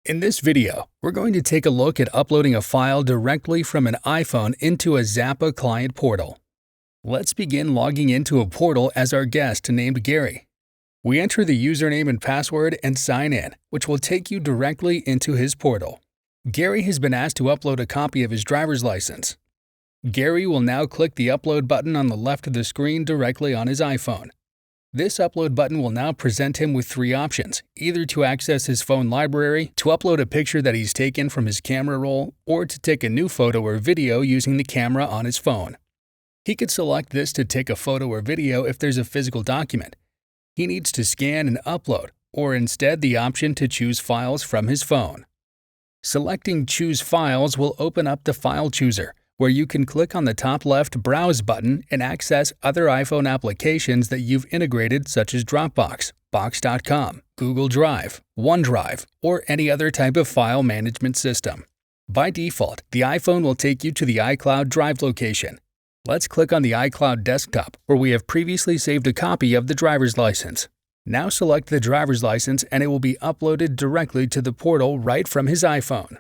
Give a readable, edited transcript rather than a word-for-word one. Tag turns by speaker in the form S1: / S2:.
S1: In this video, we're going to take a look at uploading a file directly from an iPhone into a Zapa client portal. Let's begin logging into a portal as our guest named Gary. We enter the username and password and sign in, which will take you directly into his portal. Gary has been asked to upload a copy of his driver's license. Gary will now click the upload button on the left of the screen directly on his iPhone. This upload button will now present him with three options, either to access his phone library, to upload a picture that he's taken from his camera roll, or to take a new photo or video using the camera on his phone. He could select this to take a photo or video if there's a physical document he needs to scan and upload, or instead the option to choose files from his phone. Selecting Choose Files will open up the File Chooser, where you can click on the top left Browse button and access other iPhone applications that you've integrated, such as Dropbox, Box.com, Google Drive, OneDrive, or any other type of file management system. By default, the iPhone will take you to the iCloud Drive location. Let's click on the iCloud desktop, where we have previously saved a copy of the driver's license. Now select the driver's license and it will be uploaded directly to the portal right from his iPhone.